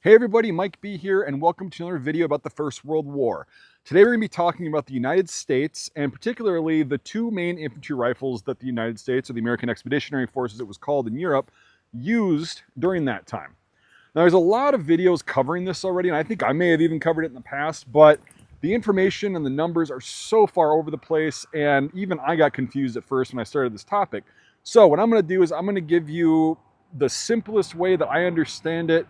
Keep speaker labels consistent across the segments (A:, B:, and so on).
A: Hey everybody, Mike B here, and welcome to another video about the First World War. Today we're going to be talking about the United States, and particularly the two main infantry rifles that the United States, or the American Expeditionary Forces it was called in Europe, used during that time. Now there's a lot of videos covering this already, and I think I may have even covered it in the past, but the information and the numbers are so far over the place, and even I got confused at first when I started this topic. So what I'm going to do is I'm going to give you the simplest way that I understand it,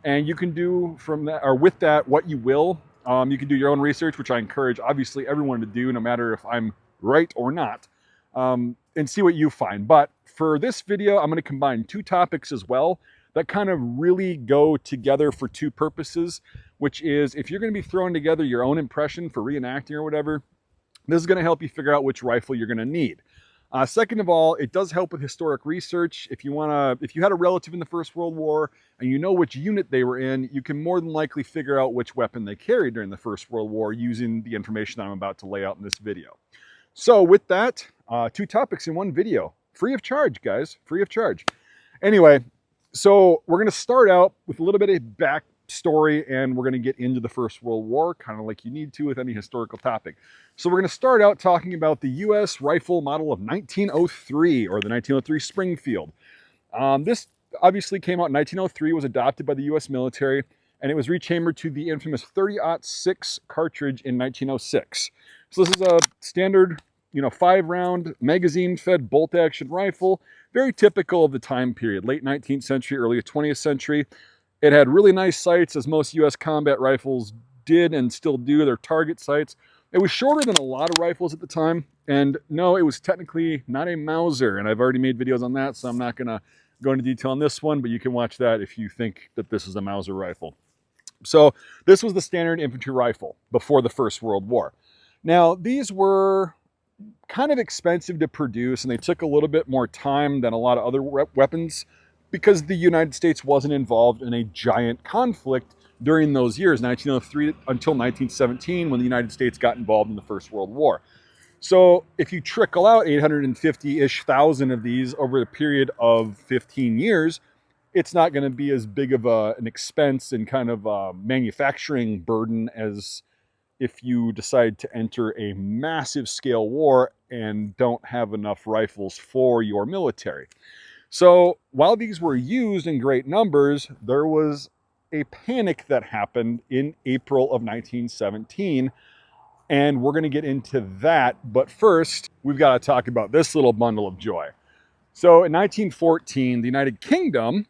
A: and you can do from that, or with that, what you will. You can do your own research, which I encourage obviously everyone to do, no matter if I'm right or not, and see what you find. But for this video, I'm going to combine two topics as well that kind of really go together for two purposes, which is if you're going to be throwing together your own impression for reenacting or whatever, this is going to help you figure out which rifle you're going to need. Second of all, it does help with historic research. If you had a relative in the First World War and you know which unit they were in, you can more than likely figure out which weapon they carried during the First World War using the information I'm about to lay out in this video. So with that, two topics in one video, free of charge, guys, free of charge. Anyway, so we're going to start out with a little bit of backstory, and we're going to get into the First World War, kind of like you need to with any historical topic. So we're going to start out talking about the U.S. rifle model of 1903, or the 1903 Springfield. This obviously came out in 1903, was adopted by the U.S. military, and it was rechambered to the infamous 30-06 cartridge in 1906. So this is a standard, 5-round magazine-fed bolt-action rifle, very typical of the time period, late 19th century, early 20th century. It had really nice sights, as most U.S. combat rifles did and still do, their target sights. It was shorter than a lot of rifles at the time, and no, it was technically not a Mauser, and I've already made videos on that, so I'm not going to go into detail on this one, but you can watch that if you think that this is a Mauser rifle. So this was the standard infantry rifle before the First World War. Now, these were kind of expensive to produce, and they took a little bit more time than a lot of other weapons because the United States wasn't involved in a giant conflict during those years, 1903 until 1917, when the United States got involved in the First World War. So if you trickle out 850-ish thousand of these over a period of 15 years, it's not going to be as big of an expense and kind of a manufacturing burden as if you decide to enter a massive scale war and don't have enough rifles for your military. So while these were used in great numbers, there was a panic that happened in April of 1917, and we're going to get into that. But first, we've got to talk about this little bundle of joy. So in 1914, the United Kingdom,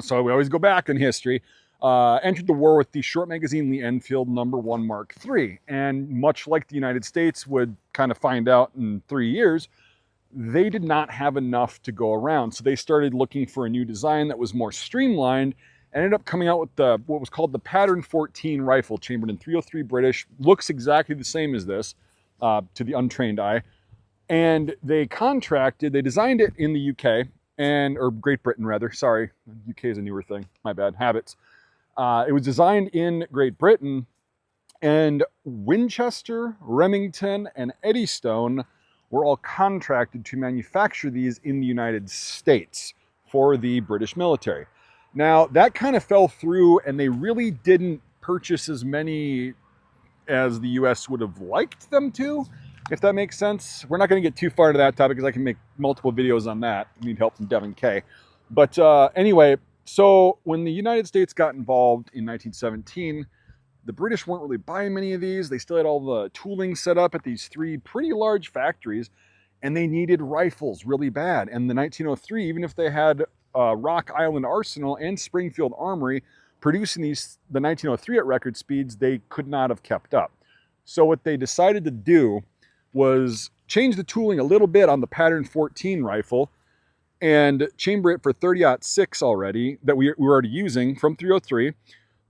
A: so we always go back in history, entered the war with the short magazine, the Enfield No. 1 Mark III. And much like the United States would kind of find out in 3 years, they did not have enough to go around. So they started looking for a new design that was more streamlined, and ended up coming out with what was called the Pattern 14 rifle, chambered in .303 British. Looks exactly the same as this to the untrained eye. And they designed it in the UK, or Great Britain rather, sorry, UK is a newer thing, my bad, habits. It was designed in Great Britain, and Winchester, Remington, and Eddystone were all contracted to manufacture these in the United States for the British military. Now, that kind of fell through, and they really didn't purchase as many as the US would have liked them to, if that makes sense. We're not going to get too far into that topic because I can make multiple videos on that. I need help from Devin K. But anyway, so when the United States got involved in 1917, the British weren't really buying many of these. They still had all the tooling set up at these 3 pretty large factories, and they needed rifles really bad. And the 1903, even if they had Rock Island Arsenal and Springfield Armory producing the 1903 at record speeds, they could not have kept up. So what they decided to do was change the tooling a little bit on the Pattern 14 rifle and chamber it for 30-06 already, that we were already using from 303.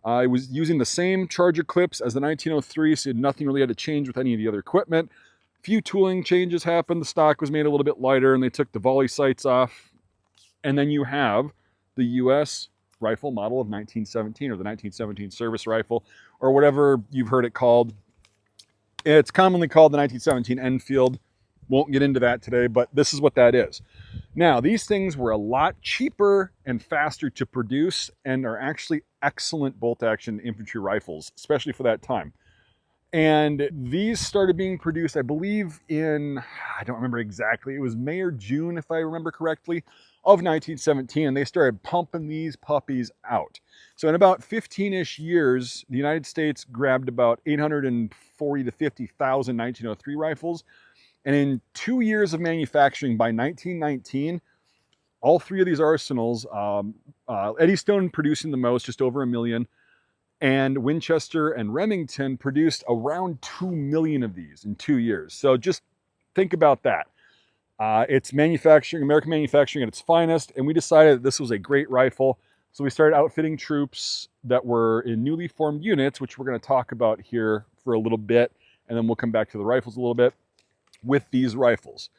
A: It was using the same charger clips as the 1903, so nothing really had to change with any of the other equipment. Few tooling changes happened. The stock was made a little bit lighter, and they took the volley sights off. And then you have the U.S. rifle model of 1917, or the 1917 service rifle, or whatever you've heard it called. It's commonly called the 1917 Enfield. Won't get into that today, but this is what that is. Now, these things were a lot cheaper and faster to produce and are actually excellent bolt-action infantry rifles, especially for that time. And these started being produced, I believe, in, I don't remember exactly, it was May or June, if I remember correctly, of 1917, and they started pumping these puppies out. So in about 15-ish years, the United States grabbed about 840 to 50,000 1903 rifles, and in 2 years of manufacturing, by 1919, all three of these arsenals, Eddystone producing the most, just over 1 million, and Winchester and Remington produced around 2 million of these in 2 years. So just think about that. It's manufacturing, American manufacturing at its finest, and we decided that this was a great rifle. So we started outfitting troops that were in newly formed units, which we're going to talk about here for a little bit, and then we'll come back to the rifles a little bit, with these rifles.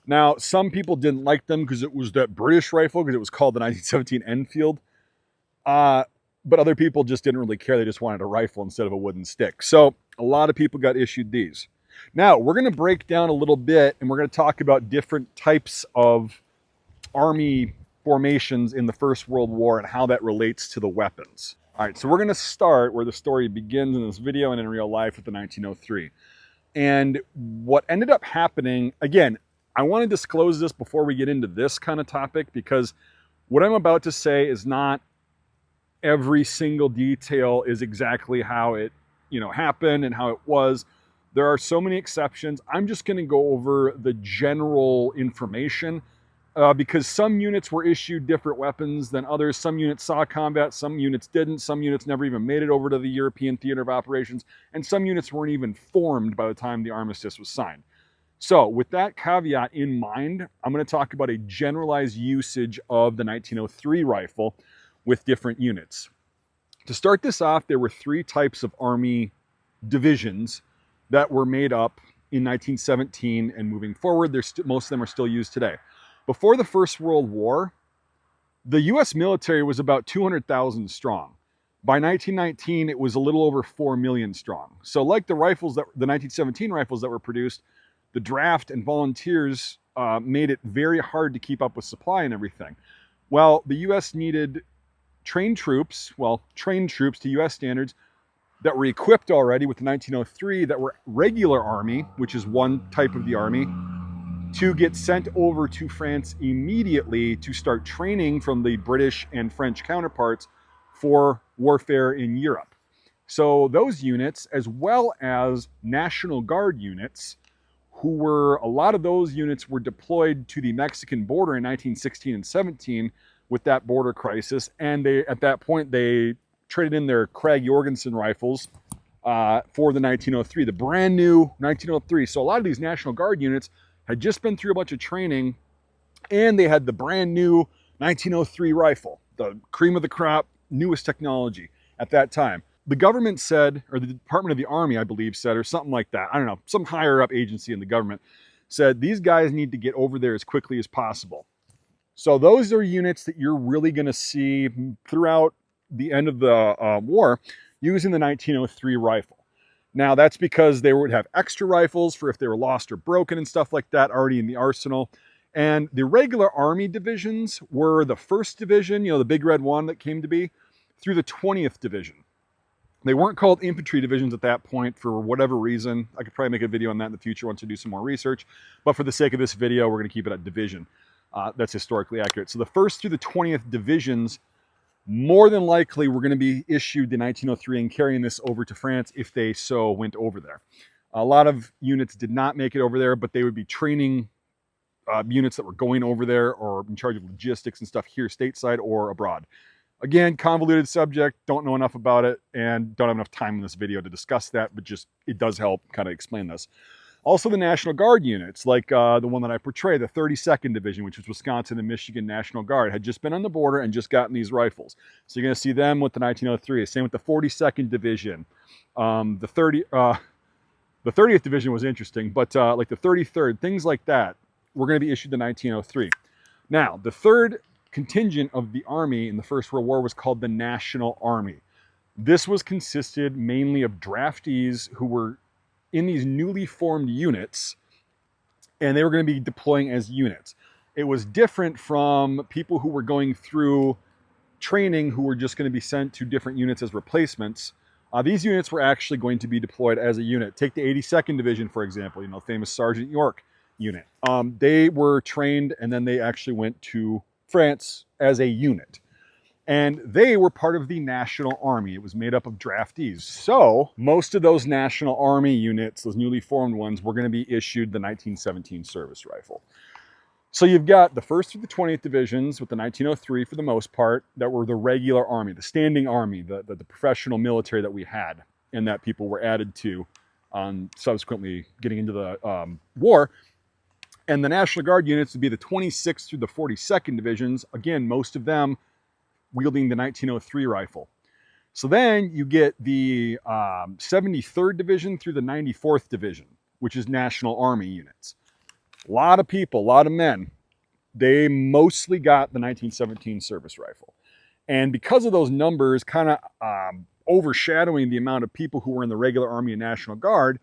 A: Now, some people didn't like them because it was that British rifle, because it was called the 1917 Enfield. But other people just didn't really care. They just wanted a rifle instead of a wooden stick. So a lot of people got issued these. Now, we're going to break down a little bit, and we're going to talk about different types of army formations in the First World War and how that relates to the weapons. All right, so we're going to start where the story begins in this video and in real life with the 1903. And what ended up happening, again, I want to disclose this before we get into this kind of topic, because what I'm about to say is not every single detail is exactly how it, happened and how it was. There are so many exceptions. I'm just going to go over the general information because some units were issued different weapons than others. Some units saw combat, some units didn't. Some units never even made it over to the European theater of operations, and some units weren't even formed by the time the armistice was signed. So with that caveat in mind, I'm going to talk about a generalized usage of the 1903 rifle with different units. To start this off, there were 3 types of Army divisions that were made up in 1917 and moving forward. Most of them are still used today. Before the First World War, the US military was about 200,000 strong. By 1919, it was a little over 4 million strong. So like the 1917 rifles that were produced, the draft and volunteers made it very hard to keep up with supply and everything. Well, the US needed trained troops to US standards, that were equipped already with the 1903, that were regular army, which is one type of the army, to get sent over to France immediately to start training from the British and French counterparts for warfare in Europe. So those units, as well as National Guard units, a lot of those units were deployed to the Mexican border in 1916 and 17 with that border crisis. And at that point, they traded in their Krag Jorgensen rifles for the 1903, the brand new 1903. So a lot of these National Guard units had just been through a bunch of training, and they had the brand new 1903 rifle, the cream of the crop, newest technology at that time. The government said, or the Department of the Army, I believe, said, or something like that, I don't know, some higher up agency in the government said, these guys need to get over there as quickly as possible. So those are units that you're really going to see throughout the end of the war using the 1903 rifle. Now that's because they would have extra rifles for if they were lost or broken and stuff like that already in the arsenal. And the regular Army divisions were the 1st Division, the Big Red One that came to be, through the 20th Division. They weren't called infantry divisions at that point for whatever reason. I could probably make a video on that in the future once I do some more research. But for the sake of this video, we're going to keep it at division. That's historically accurate. So the 1st through the 20th divisions, more than likely, were going to be issued the 1903 and carrying this over to France if they so went over there. A lot of units did not make it over there, but they would be training units that were going over there or in charge of logistics and stuff here stateside or abroad. Again, convoluted subject, don't know enough about it, and don't have enough time in this video to discuss that, but just it does help kind of explain this. Also the National Guard units, like the one that I portray, the 32nd Division, which was Wisconsin and Michigan National Guard, had just been on the border and just gotten these rifles. So you're going to see them with the 1903. Same with the 42nd Division. The 30th Division was interesting, but like the 33rd, things like that, were going to be issued the 1903. Now, the 3rd contingent of the Army in the First World War was called the National Army. This was consisted mainly of draftees who were in these newly formed units, and they were going to be deploying as units. it was different from people who were going through training who were just going to be sent to different units as replacements. These units were actually going to be deployed as a unit. Take the 82nd Division, for example, famous Sergeant York unit. They were trained and then they actually went to France as a unit. And they were part of the National Army. It was made up of draftees. So most of those National Army units, those newly formed ones, were going to be issued the 1917 service rifle. So you've got the 1st through the 20th Divisions with the 1903 for the most part that were the regular army, the standing army, the professional military that we had and that people were added to subsequently getting into the war. And the National Guard units would be the 26th through the 42nd Divisions. Again, most of them wielding the 1903 rifle. So then you get the 73rd Division through the 94th Division, which is National Army units. A lot of people, a lot of men, they mostly got the 1917 service rifle. And because of those numbers kind of overshadowing the amount of people who were in the regular Army and National Guard,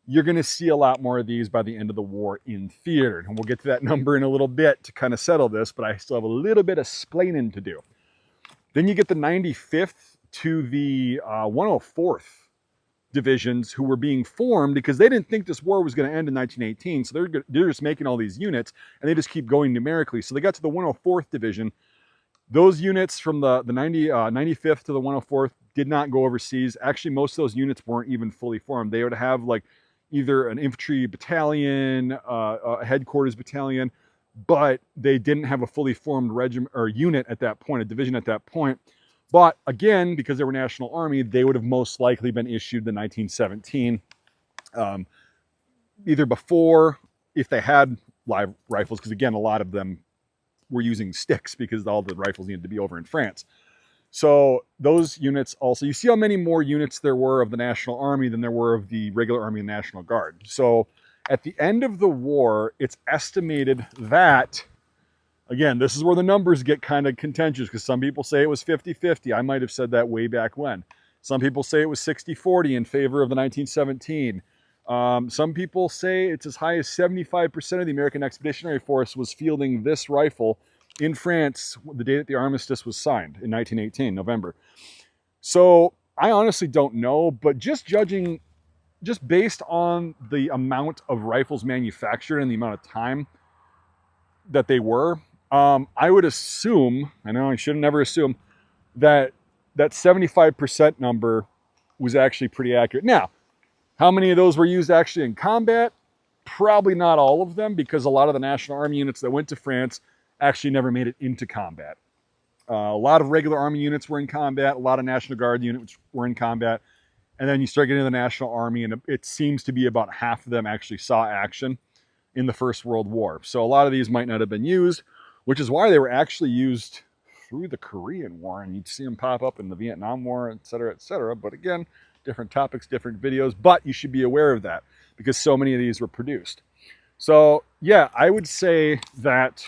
A: you're going to see a lot more of these by the end of the war in theater. And we'll get to that number in a little bit to kind of settle this, but I still have a little bit of splaining to do. Then you get the 95th to the 104th divisions who were being formed because they didn't think this war was going to end in 1918. So they're just making all these units and they just keep going numerically. So they got to the 104th Division. Those units from the 95th to the 104th did not go overseas. Actually, most of those units weren't even fully formed. They would have like either an infantry battalion, a headquarters battalion, but they didn't have a fully formed regiment or unit at that point, a division at that point. But again, because they were National Army, they would have most likely been issued the 1917, either before, if they had live rifles, because again, a lot of them were using sticks because all the rifles needed to be over in France. So those units also, you see how many more units there were of the National Army than there were of the regular Army and National Guard. So at the end of the war, it's estimated that, again, this is where the numbers get kind of contentious because some people say it was 50-50. I might have said that way back when. Some people say it was 60-40 in favor of the 1917. Some people say it's as high as 75% of the American Expeditionary Force was fielding this rifle in France the day that the armistice was signed in 1918, November. So I honestly don't know, but just based on the amount of rifles manufactured and the amount of time that they were, I would assume, I know I should never assume, that 75% number was actually pretty accurate. Now, how many of those were used actually in combat? Probably not all of them, because a lot of the National Army units that went to France actually never made it into combat. A lot of regular Army units were in combat, a lot of National Guard units were in combat, and then you start getting into the National Army, and it seems to be about half of them actually saw action in the First World War. So a lot of these might not have been used, which is why they were actually used through the Korean War, and you'd see them pop up in the Vietnam War, et cetera, et cetera. But again, different topics, different videos, but you should be aware of that because so many of these were produced. So yeah, I would say that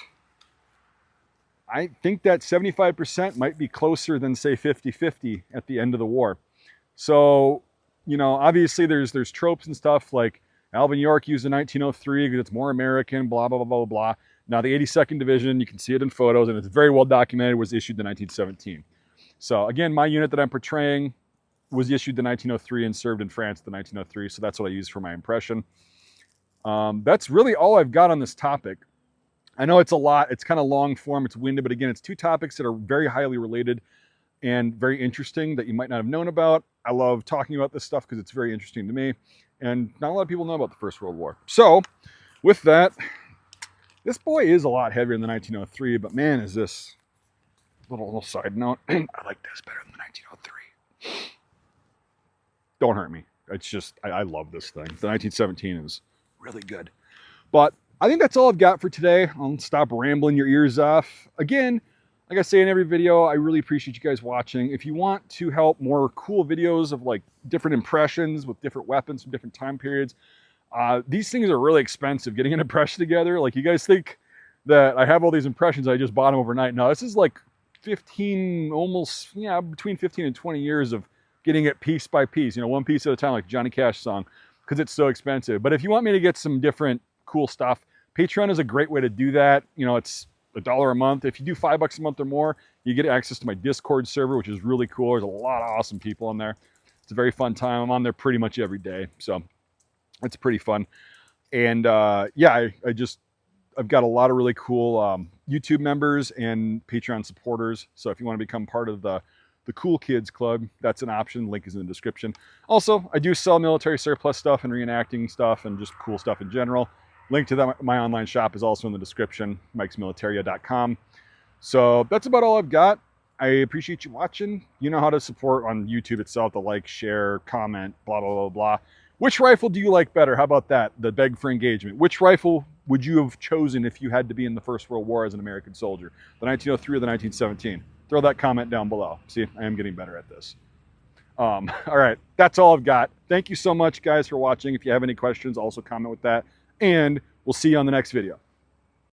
A: I think that 75% might be closer than say 50-50 at the end of the war. So, obviously there's tropes and stuff like Alvin York used a 1903 because it's more American, blah, blah, blah, blah, blah. Now the 82nd Division, you can see it in photos and it's very well documented, was issued in 1917. So again, my unit that I'm portraying was issued in 1903 and served in France in 1903. So that's what I used for my impression. That's really all I've got on this topic. I know it's a lot, it's kind of long form, it's winded, but again, it's two topics that are very highly related and very interesting that you might not have known about. I love talking about this stuff because it's very interesting to me, and not a lot of people know about the First World War. So with that, this boy is a lot heavier than the 1903, but man, is this little side note, I like this better than the 1903. Don't hurt me. It's just, I love this thing. The 1917 is really good. But I think that's all I've got for today. I'll stop rambling your ears off. Again, like I say in every video, I really appreciate you guys watching. If you want to help more cool videos of like different impressions with different weapons from different time periods, these things are really expensive. Getting an impression together, like you guys think that I have all these impressions, I just bought them overnight. No, this is like 15, almost, between 15 and 20 years of getting it piece by piece, one piece at a time, like Johnny Cash song, because it's so expensive. But if you want me to get some different cool stuff Patreon is a great way to do that. You know, it's $1 a month. If you do $5 a month or more, you get access to my Discord server, which is really cool. There's a lot of awesome people on there. It's a very fun time. I'm on there pretty much every day, so it's pretty fun. And yeah, I've got a lot of really cool YouTube members and Patreon supporters. So if you want to become part of the Cool Kids Club, that's an option. Link is in the description. Also, I do sell military surplus stuff and reenacting stuff and just cool stuff in general. Link to my online shop is also in the description, mikesmilitaria.com. So that's about all I've got. I appreciate you watching. You know how to support on YouTube itself, the like, share, comment, blah, blah, blah, blah. Which rifle do you like better? How about that? The beg for engagement. Which rifle would you have chosen if you had to be in the First World War as an American soldier? The 1903 or the 1917? Throw that comment down below. See, I am getting better at this. All right, that's all I've got. Thank you so much, guys, for watching. If you have any questions, also comment with that. And we'll see you on the next video.